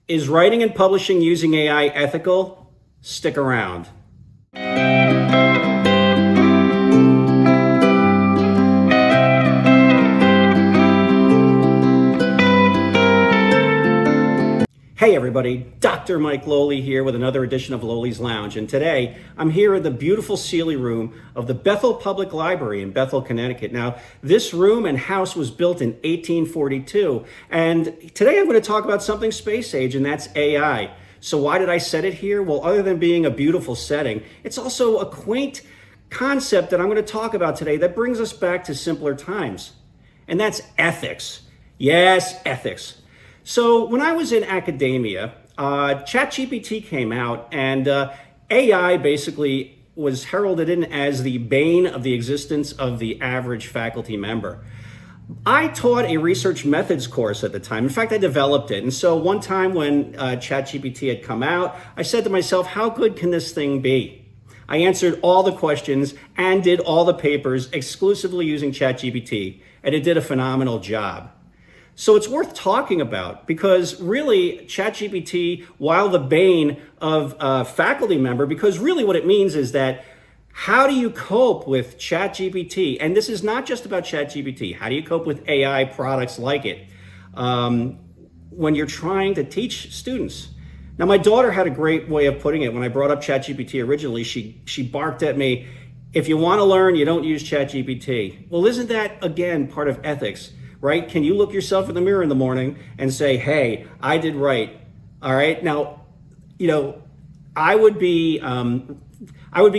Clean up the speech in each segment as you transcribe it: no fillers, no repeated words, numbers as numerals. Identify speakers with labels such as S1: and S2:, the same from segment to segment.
S1: Is writing and publishing using AI ethical? Stick around. Hey everybody, Dr. Mike Lohle here with another edition of Lohle's Lounge. And today I'm here in the beautiful Seelye Room of the Bethel Public Library in Bethel, Connecticut. Now, this room and house was built in 1842. And today I'm going to talk about something space age, and that's AI. So why did I set it here? Well, other than being a beautiful setting, it's also a quaint concept that I'm going to talk about today that brings us back to simpler times. And that's ethics. Yes, ethics. So when I was in academia, ChatGPT came out, and AI basically was heralded in as the bane of the existence of the average faculty member. I taught a research methods course at the time. In fact, I developed it. And so one time when ChatGPT had come out, I said to myself, how good can this thing be? I answered all the questions and did all the papers exclusively using ChatGPT, and it did a phenomenal job. So it's worth talking about, because really ChatGPT, while the bane of a faculty member, because really what it means is that how do you cope with ChatGPT? And this is not just about ChatGPT. How do you cope with AI products like it when you're trying to teach students? Now, my daughter had a great way of putting it. When I brought up ChatGPT originally, she barked at me, if you want to learn, you don't use ChatGPT. Well, isn't that, again, part of ethics? Right? Can you look yourself in the mirror in the morning and say, hey, I did right. All right. Now, I would be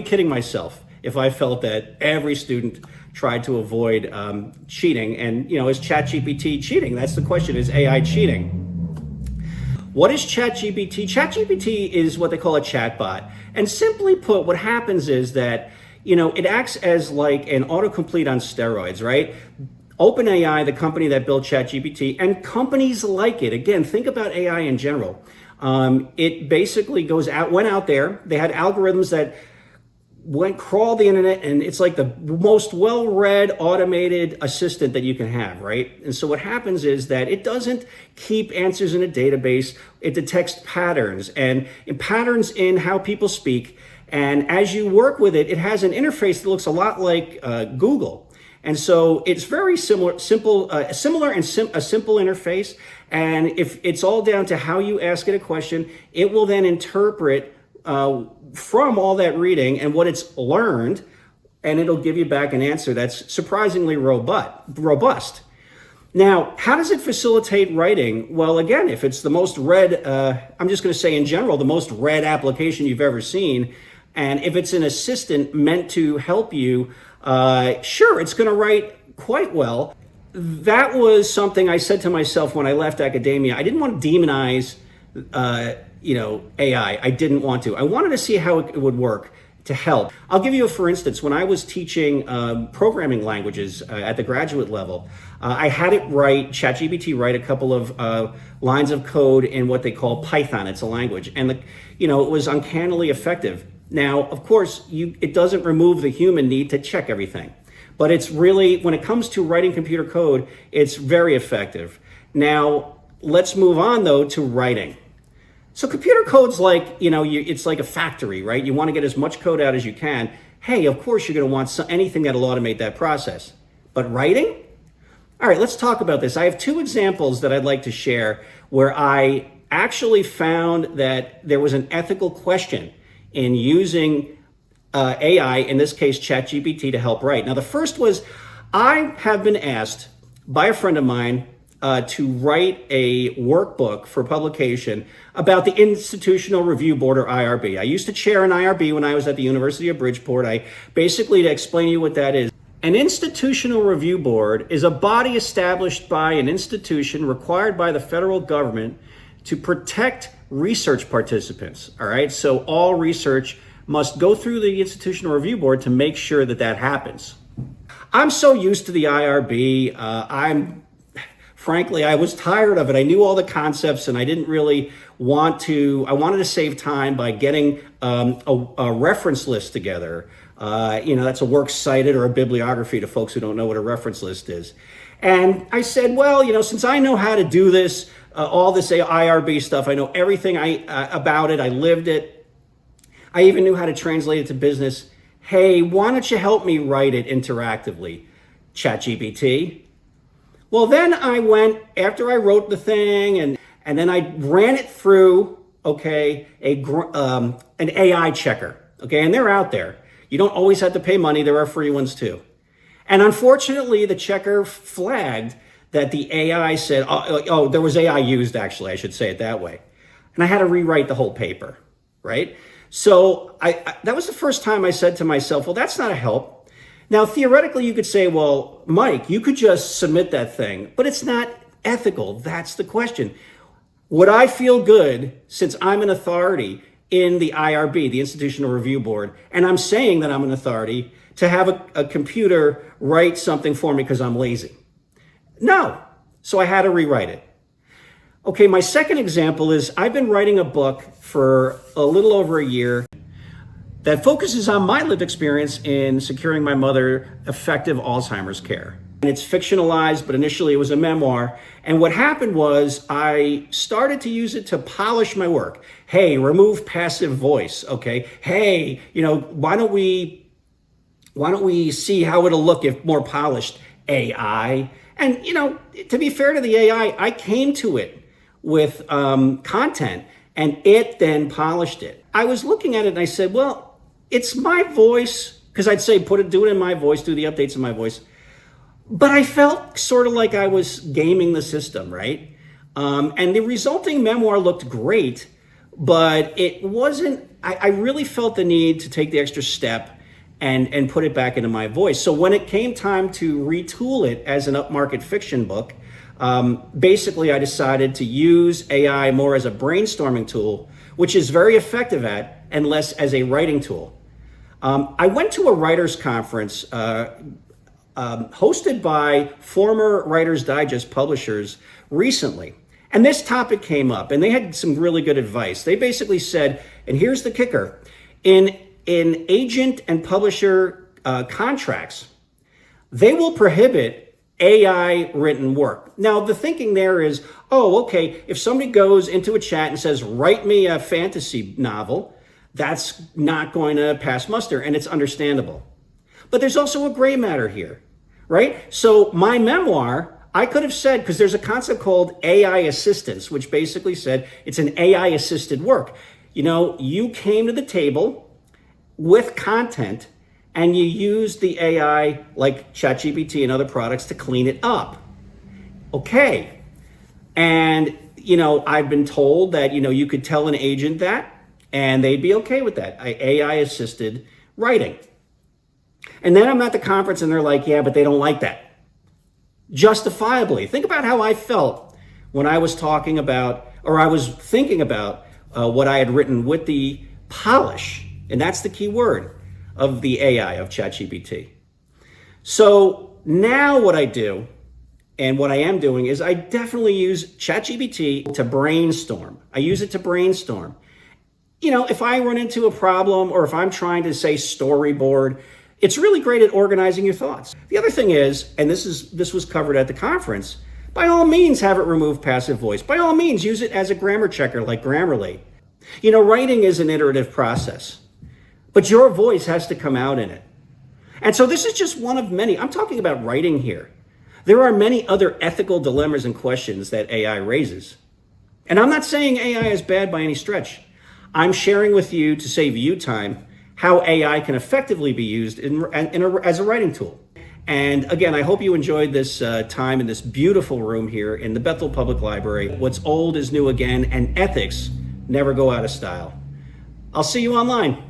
S1: kidding myself if I felt that every student tried to avoid cheating. And, is ChatGPT cheating? That's the question. Is AI cheating? What is ChatGPT? ChatGPT is what they call a chatbot. And simply put, what happens is that, it acts as like an autocomplete on steroids, right? OpenAI, the company that built ChatGPT, and companies like it. Again, think about AI in general. It basically went out there. They had algorithms that crawled the internet, and it's like the most well-read automated assistant that you can have, right? And so what happens is that it doesn't keep answers in a database. It detects patterns and patterns in how people speak. And as you work with it, it has an interface that looks a lot like Google. And so it's very similar and a simple interface. And if it's all down to how you ask it a question, it will then interpret from all that reading and what it's learned, and it'll give you back an answer that's surprisingly robust. Now, how does it facilitate writing? Well, again, if it's the most read, I'm just going to say in general, the most read application you've ever seen, and if it's an assistant meant to help you, sure, it's going to write quite well. That was something I said to myself when I left academia. I didn't want to demonize, AI. I didn't want to. I wanted to see how it would work to help. I'll give you for instance, when I was teaching programming languages at the graduate level, I had it ChatGPT write a couple of lines of code in what they call Python. It's a language. And, it was uncannily effective. Now, of course, it doesn't remove the human need to check everything, but it's really, when it comes to writing computer code, it's very effective. Now, let's move on though to writing. So computer code's like, it's like a factory, right? You want to get as much code out as you can. Hey, of course, you're going to want anything that'll automate that process. But writing? All right, let's talk about this. I have two examples that I'd like to share where I actually found that there was an ethical question in using AI, in this case, ChatGPT, to help write. Now, the first was, I have been asked by a friend of mine to write a workbook for publication about the Institutional Review Board, or IRB. I used to chair an IRB when I was at the University of Bridgeport. To explain to you what that is. An Institutional Review Board is a body established by an institution required by the federal government to protect research participants. All right, so all research must go through the Institutional Review Board to make sure that that happens. I'm so used to the IRB. Frankly, I was tired of it. I knew all the concepts and I didn't really want to. I wanted to save time by getting a reference list together. That's a works cited or a bibliography to folks who don't know what a reference list is. And I said, well, since I know how to do this, all this IRB stuff. I know everything about it. I lived it. I even knew how to translate it to business. Hey, why don't you help me write it interactively? ChatGPT. Well, then I went, after I wrote the thing, and then I ran it through, okay, an AI checker, okay, and they're out there. You don't always have to pay money. There are free ones too. And unfortunately, the checker flagged that the AI said, oh, there was AI used, actually, I should say it that way. And I had to rewrite the whole paper, right? So that was the first time I said to myself, well, that's not a help. Now, theoretically, you could say, well, Mike, you could just submit that thing, but it's not ethical. That's the question. Would I feel good, since I'm an authority in the IRB, the Institutional Review Board, and I'm saying that I'm an authority, to have a computer write something for me because I'm lazy? No. So I had to rewrite it. Okay, my second example is I've been writing a book for a little over a year that focuses on my lived experience in securing my mother effective Alzheimer's care. And it's fictionalized, but initially it was a memoir. And what happened was I started to use it to polish my work. Hey, remove passive voice, okay? Hey, why don't we see how it'll look if more polished? AI. And, to be fair to the AI, I came to it with content, and it then polished it. I was looking at it and I said, well, it's my voice, because I'd say do it in my voice, do the updates in my voice. But I felt sort of like I was gaming the system, right? And the resulting memoir looked great, but it wasn't, I really felt the need to take the extra step and put it back into my voice. So when it came time to retool it as an upmarket fiction book, basically I decided to use AI more as a brainstorming tool, which is very effective at, and less as a writing tool. I went to a writers conference hosted by former Writer's Digest publishers recently. And this topic came up, and they had some really good advice. They basically said, and here's the kicker, in agent and publisher contracts, they will prohibit AI written work. Now, the thinking there is, oh, okay, if somebody goes into a chat and says, write me a fantasy novel, that's not going to pass muster, and it's understandable. But there's also a gray matter here, right? So my memoir, I could have said, because there's a concept called AI assistance, which basically said it's an AI assisted work. You came to the table with content and you use the AI like ChatGPT and other products to clean it up. Okay. And, I've been told that, you could tell an agent that and they'd be okay with that. AI assisted writing. And then I'm at the conference and they're like, yeah, but they don't like that. Justifiably. Think about how I felt when I was talking about, or I was thinking about what I had written with the polish. And that's the key word of the AI, of ChatGPT. So now what I do, and what I am doing, is I definitely use ChatGPT to brainstorm. I use it to brainstorm. If I run into a problem, or if I'm trying to say storyboard, it's really great at organizing your thoughts. The other thing is, and this was covered at the conference, by all means have it remove passive voice. By all means use it as a grammar checker like Grammarly. Writing is an iterative process, but your voice has to come out in it. And so this is just one of many. I'm talking about writing here. There are many other ethical dilemmas and questions that AI raises. And I'm not saying AI is bad by any stretch. I'm sharing with you, to save you time, how AI can effectively be used as a writing tool. And again, I hope you enjoyed this time in this beautiful room here in the Bethel Public Library. What's old is new again, and ethics never go out of style. I'll see you online.